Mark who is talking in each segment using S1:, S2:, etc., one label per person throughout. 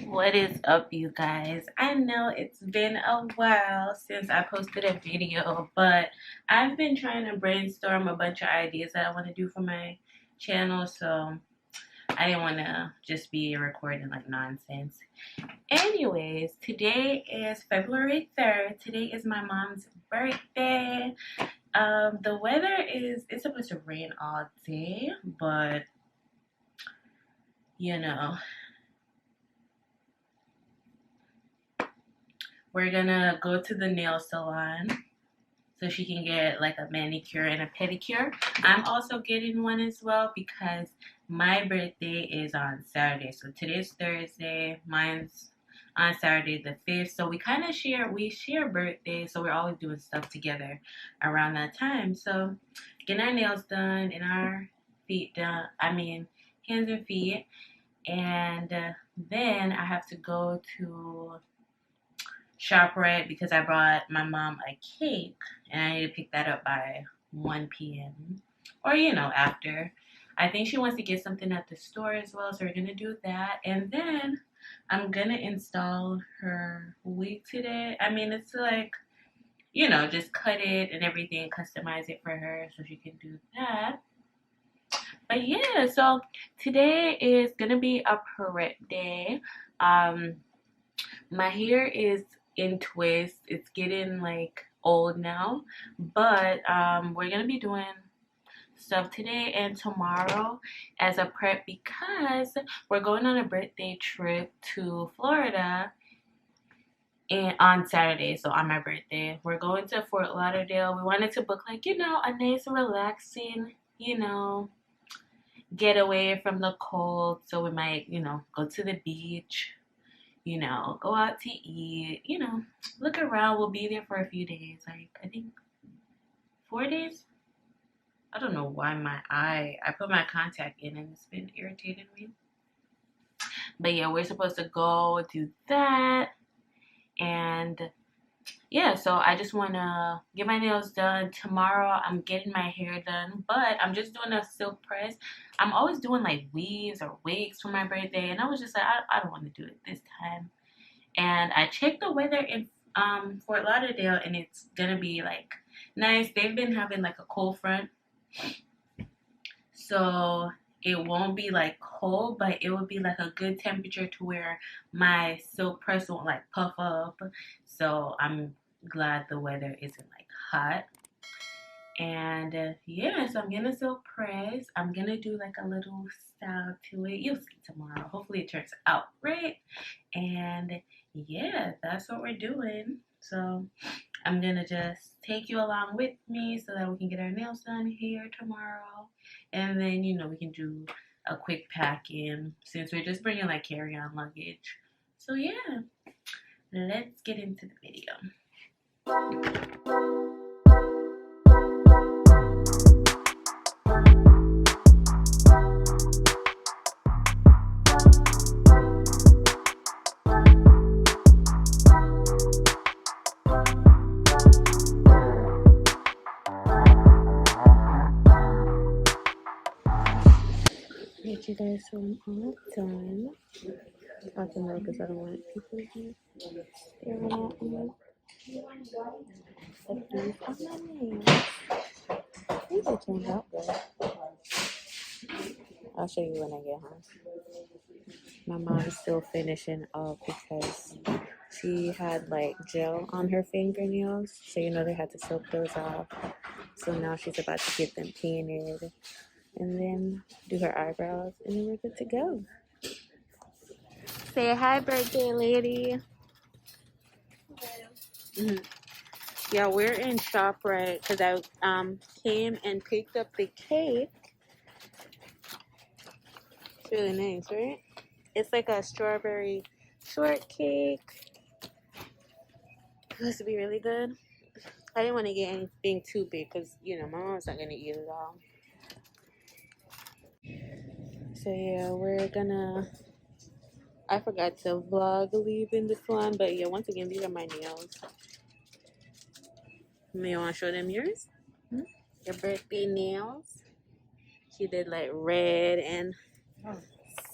S1: What is up, you guys? I know it's been a while since I posted a video, but I've been trying to brainstorm a bunch of ideas that I want to do for my channel, so I didn't want to just be recording like nonsense. Anyways, today is February 3rd. Today is my mom's birthday. The weather it's supposed to rain all day, but you know, we're gonna go to the nail salon so she can get like a manicure and a pedicure. I'm also getting one as well because my birthday is on Saturday. So today's Thursday, mine's on Saturday the 5th. So we kind of share birthdays, so we're always doing stuff together around that time. So getting our nails done and our feet done, hands and feet. And then I have to go to ShopRite because I brought my mom a cake and I need to pick that up by 1 p.m. or after. I think she wants to get something at the store as well, so we're gonna do that. And then I'm gonna install her wig today. It's like, just cut it and everything, customize it for her so she can do that. But yeah, so today is gonna be a prep day. My hair is in twists. It's getting like old now, but we're gonna be doing stuff today and tomorrow as a prep because we're going on a birthday trip to Florida and on Saturday. So on my birthday, we're going to Fort Lauderdale. We wanted to book like a nice relaxing get away from the cold. So we might go to the beach, go out to eat, look around. We'll be there for a few days, like I think 4 days. I don't know why I put my contact in and it's been irritating me. But yeah, we're supposed to go do that. And yeah, so I just want to get my nails done. Tomorrow I'm getting my hair done, but I'm just doing a silk press. I'm always doing like weaves or wigs for my birthday, and I was just like, I don't want to do it this time. And I checked the weather in Fort Lauderdale, and it's gonna be like nice. They've been having like a cold front, so it won't be like cold, but it will be like a good temperature to where my silk press won't like puff up. So I'm glad the weather isn't like hot. And yeah, so I'm gonna silk press. I'm gonna do like a little style to it. You'll see tomorrow. Hopefully it turns out right. And yeah, that's what we're doing. So I'm gonna just take you along with me so that we can get our nails done here tomorrow. And then, we can do a quick pack-in since we're just bringing like carry-on luggage. So yeah, let's get into the video. Alright, you guys, so I'm all done. I can look because I don't want people to staring at me. But these are my nails. These are turned out good. I'll show you when I get home. My mom's still finishing up because she had like gel on her fingernails, so they had to soak those off. So now she's about to get them painted and then do her eyebrows, and then we're good to go. Say hi, birthday lady. Yeah, we're in ShopRite because I came and picked up the cake. It's really nice, right? It's like a strawberry shortcake. It's supposed to be really good. I didn't want to get anything too big because, my mom's not going to eat it all. So yeah, we're gonna... I forgot to vlog leaving the salon, but yeah, once again, these are my nails. You want to show them yours? Your birthday nails. She did like red and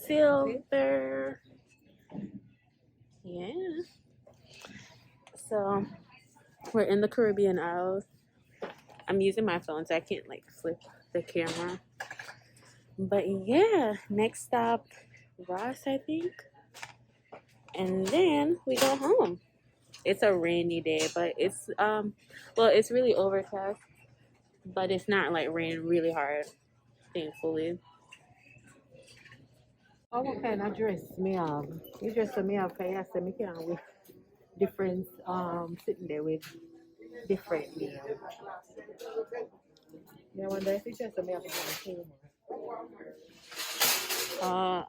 S1: silver. So we're in the Caribbean Isles. I'm using my phone, so I can't like flip the camera. But yeah, next stop, Ross, I think. And then we go home. It's a rainy day, but it's well, it's really overcast, but it's not like raining really hard, thankfully.
S2: Oh, what kind of dress me have? You dress me have, because you say me can with different, sitting there with different nails. I wonder if you dress me have to
S1: Uh,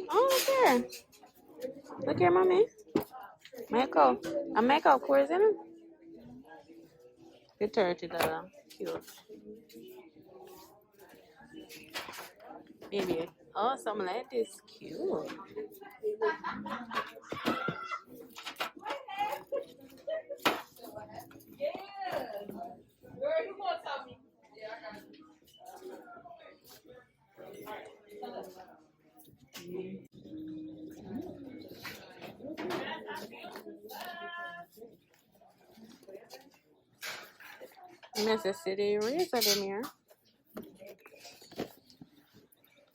S1: oh, okay. Look here, mommy. Michael. A Michael, course in it. The $30. Cute. Maybe. Oh, something like this. Cute. Necessity razor them here.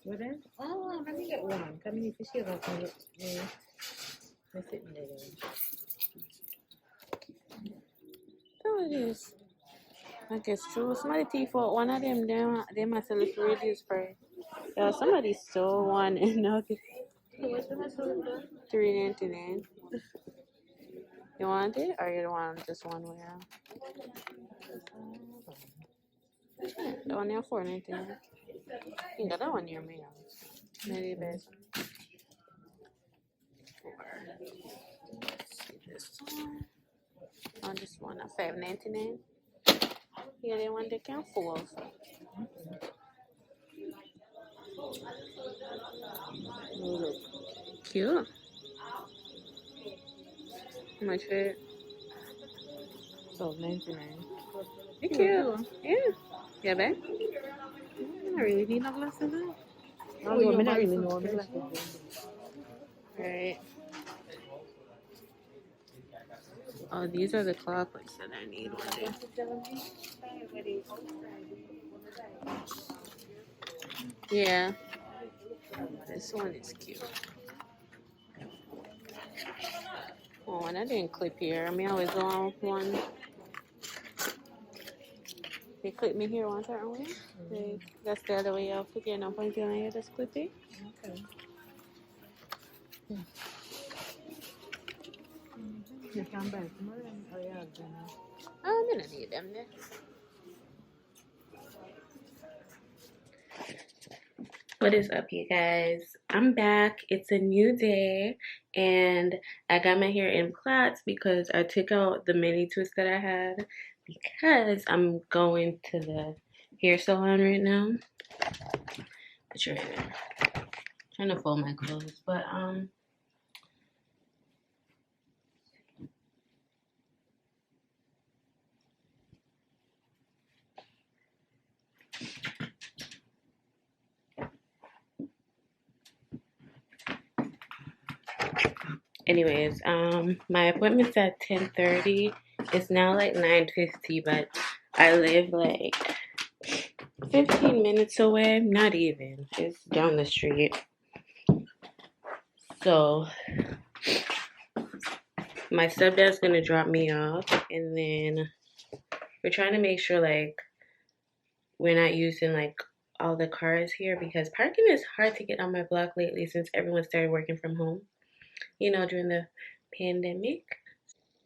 S2: What then? Oh, let me get one. Come in to shave up me. Me sitting there.
S1: Oh, it is. I guess true. Somebody teeth out one of them. They must have looked reduced spray. Yeah, somebody stole one and now they $3.99. You want it or you don't want just one way around? The one there $4.99. You got that one near me. Maybe best. This one. On this one at $5.99. Yeah, they want they can fall. Cute. How much for it?
S2: $12.99.
S1: It's cute. Yeah. Yeah, babe. I really need no glasses now.
S2: Oh, you don't really know me.
S1: Right. Oh, these are the claw clips that I need one day. Yeah. This one is cute. Oh, and I didn't clip here. I mean, I always go on one. They clip me here one certain way. That's the other way I'll put it. No point on here. Just clip it.
S2: Okay. You can buy some of them. Oh, yeah, then.
S1: Oh, I'm gonna need them there. What is up, you guys? I'm back. It's a new day, and I got my hair in plaits because I took out the mini twist that I had because I'm going to the hair salon right now. Put your hair there. Trying to fold my clothes, but anyways, my appointment's at 10:30. It's now like 9:50, but I live like 15 minutes away. Not even. It's down the street. So my stepdad's gonna drop me off, and then we're trying to make sure like we're not using like all the cars here because parking is hard to get on my block lately since everyone started working from home, you know, during the pandemic.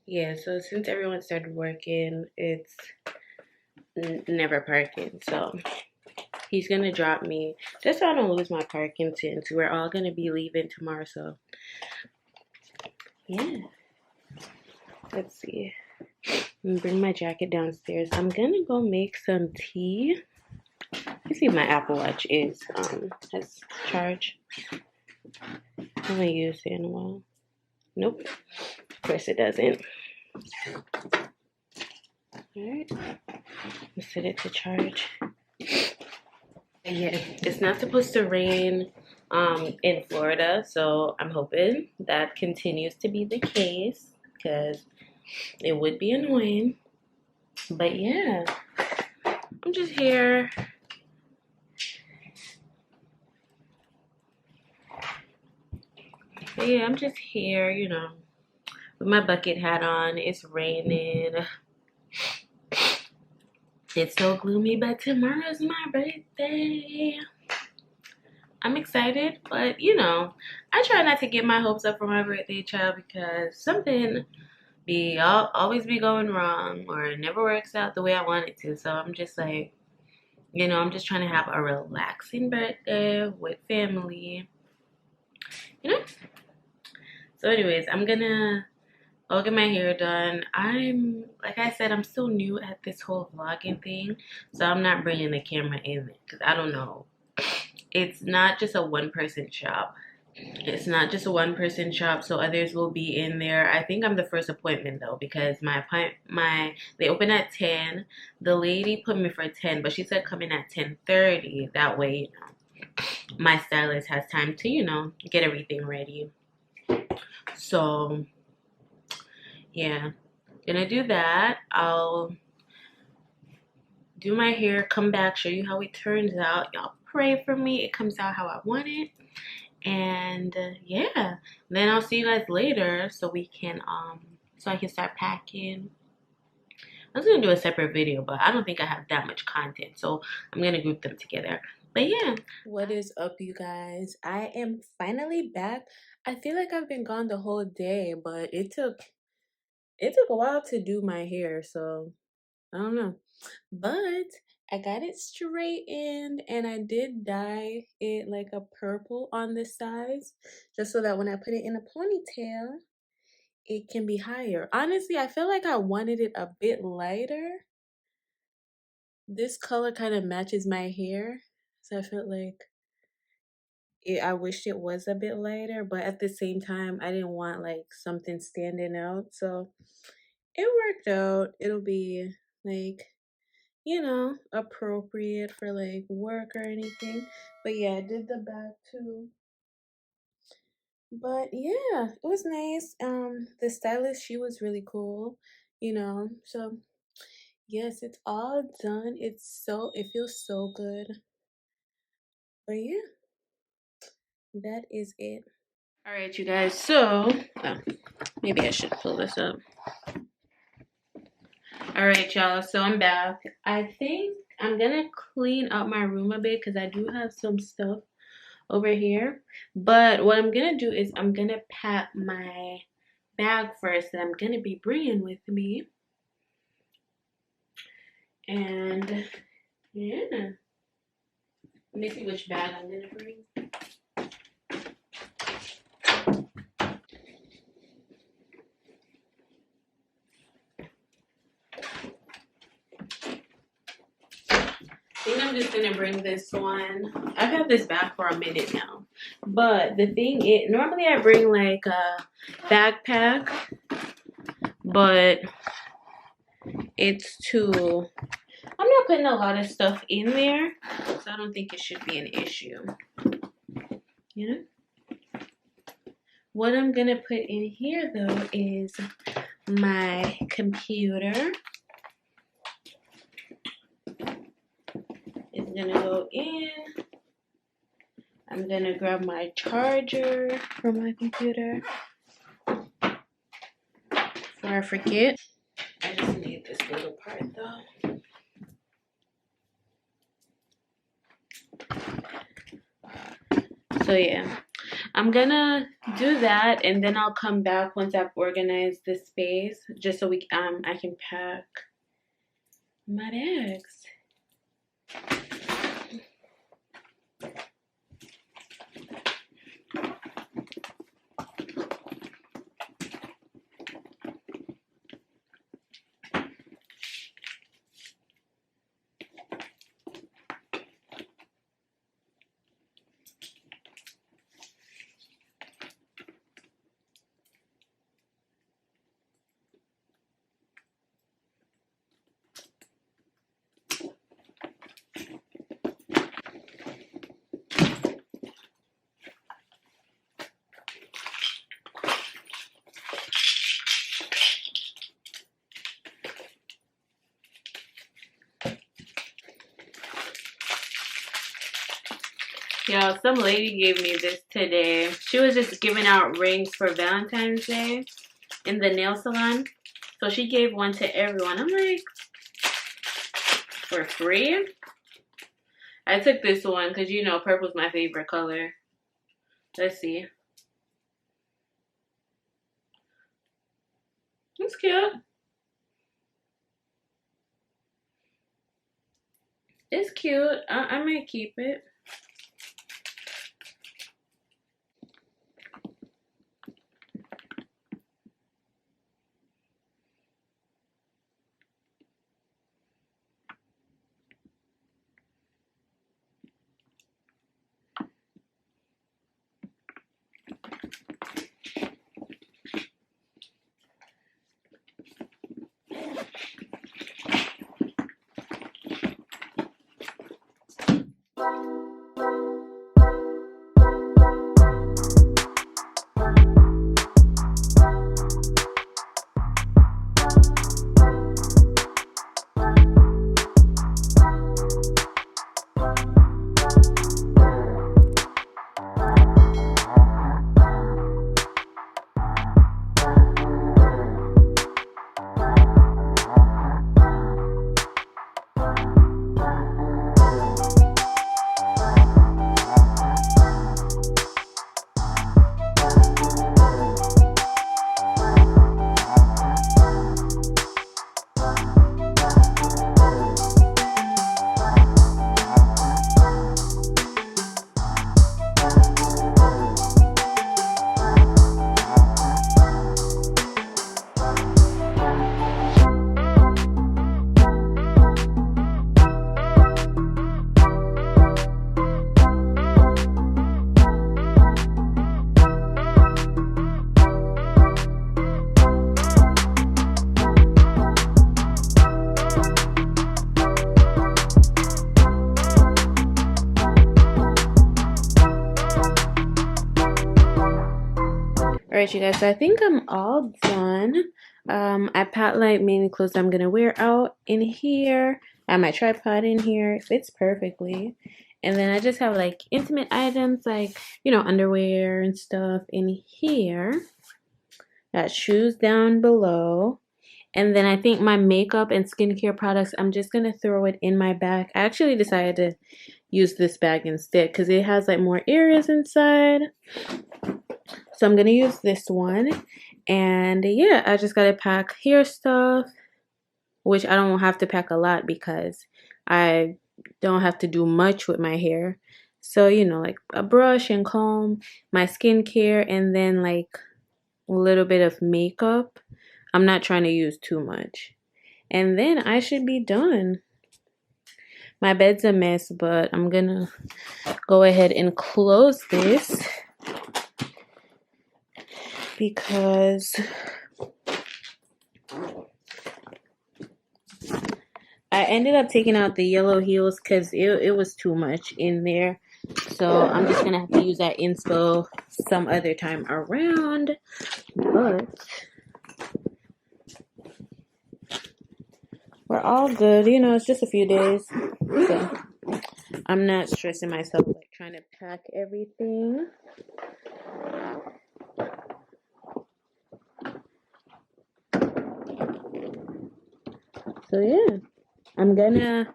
S1: Yeah, so since everyone started working, it's never parking. So he's gonna drop me just so I don't lose my parking since we're all gonna be leaving tomorrow. So yeah, let's see. I'm gonna bring my jacket downstairs. I'm gonna go make some tea. Let's see if my Apple Watch has charge. I haven't used it in a while. Nope. Of course it doesn't. Alright. Let's set it to charge. And yeah, it's not supposed to rain in Florida, so I'm hoping that continues to be the case. because it would be annoying. But yeah, I'm just here. But yeah, I'm just here, you know, with my bucket hat on. It's raining. It's so gloomy, but tomorrow's my birthday. I'm excited, but you know, I try not to get my hopes up for my birthday, child, because something always be going wrong, or it never works out the way I want it to. So I'm just like, you know, I'm just trying to have a relaxing birthday with family, you know. So anyways, I'm gonna go get my hair done. Like I said, I'm still new at this whole vlogging thing, so I'm not bringing the camera in there because I don't know. It's not just a one-person shop. It's not just a one-person shop, so others will be in there. I think I'm the first appointment though, because they open at 10. The lady put me for 10, but she said come in at 10:30. That way, you know, my stylist has time to, you know, get everything ready. So yeah, gonna do that. I'll do my hair, come back, show you how it turns out. Y'all pray for me. It comes out how I want it. And yeah, then I'll see you guys later so we can so I can start packing. I was gonna do a separate video, but I don't think I have that much content, so I'm gonna group them together. But yeah, what is up, you guys? I am finally back. I feel like I've been gone the whole day, but it took a while to do my hair, so I don't know. But I got it straightened, and I did dye it like a purple on the sides, just so that when I put it in a ponytail, it can be higher. Honestly, I feel like I wanted it a bit lighter. This color kind of matches my hair, so I felt like I wished it was a bit lighter, but at the same time, I didn't want like something standing out, so it worked out. It'll be like, you know, appropriate for like work or anything. But yeah, I did the back too. But yeah, it was nice. The stylist, she was really cool, you know. So yes, it's all done. It feels so good. But yeah, that is it. All right, you guys. So maybe I should pull this up. All right, y'all. So I'm back. I think I'm gonna clean up my room a bit because I do have some stuff over here. But what I'm gonna do is I'm gonna pack my bag first that I'm gonna be bringing with me. And yeah, let me see which bag I'm gonna bring. I think I'm just gonna bring this one. I've had this bag for a minute now. But the thing is, normally I bring like a backpack, but it's too, I'm not putting a lot of stuff in there, so I don't think it should be an issue. You know? What I'm gonna put in here though is my computer. It's gonna go in. I'm gonna grab my charger for my computer before I forget. I just need this little part though. So yeah, I'm gonna do that, and then I'll come back once I've organized the space, just so I can pack my bags. Yo, some lady gave me this today. She was just giving out rings for Valentine's Day in the nail salon. So she gave one to everyone. I'm like, for free? I took this one because, you know, purple's my favorite color. Let's see. It's cute. It's cute. I might keep it. Alright, you guys, so I think I'm all done. I packed like mainly clothes I'm gonna wear out in here. I have my tripod in here. It fits perfectly. And then I just have like intimate items like, you know, underwear and stuff in here. Got shoes down below. And then I think my makeup and skincare products, I'm just gonna throw it in my bag. I actually decided to use this bag instead because it has like more areas inside. So I'm gonna use this one. And yeah, I just gotta pack hair stuff, which I don't have to pack a lot because I don't have to do much with my hair. So, you know, like a brush and comb, my skincare, and then like a little bit of makeup. I'm not trying to use too much. And then I should be done. My bed's a mess, but I'm gonna go ahead and close this because I ended up taking out the yellow heels because it was too much in there. So I'm just gonna have to use that inspo some other time around. But we're all good. You know, it's just a few days. So I'm not stressing myself like trying to pack everything. So yeah, I'm gonna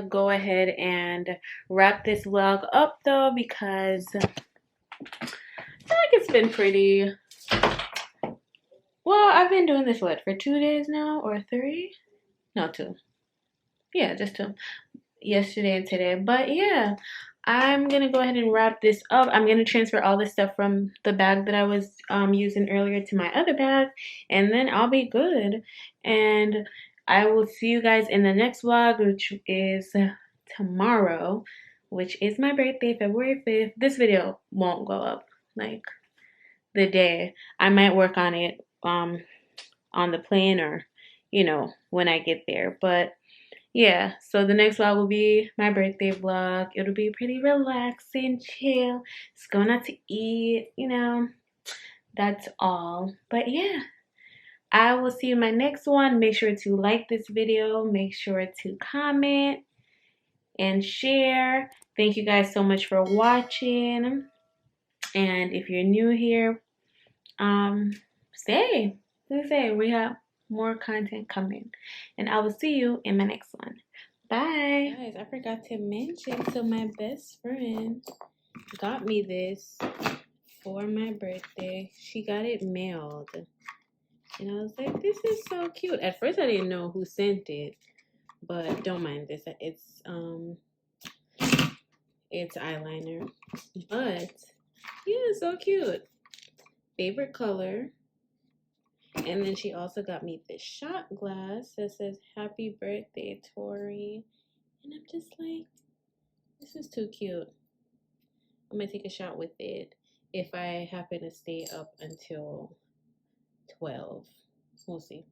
S1: go ahead and wrap this vlog up though because I think it's been pretty. Well, I've been doing this what for 2 days now or 3? No, 2. Yeah, just 2. Yesterday and today. But yeah, I'm gonna go ahead and wrap this up. I'm gonna transfer all this stuff from the bag that I was using earlier to my other bag, and then I'll be good. And I will see you guys in the next vlog, which is tomorrow, which is my birthday, February 5th. This video won't go up like the day. I might work on it on the plane or, you know, when I get there. But yeah, so the next vlog will be my birthday vlog. It'll be pretty relaxing, chill. Just going out to eat, you know. That's all. But yeah, I will see you in my next one. Make sure to like this video. Make sure to comment. and share. Thank you guys so much for watching. And if you're new here, stay. We have more content coming. And I will see you in my next one. Bye. Guys, I forgot to mention, so my best friend got me this for my birthday. She got it mailed. And I was like, this is so cute. At first I didn't know who sent it, but don't mind this. It's eyeliner. But yeah, so cute. Favorite color. And then she also got me this shot glass that says happy birthday, Tori. And I'm just like, this is too cute. I'm gonna take a shot with it if I happen to stay up until 12. We'll see.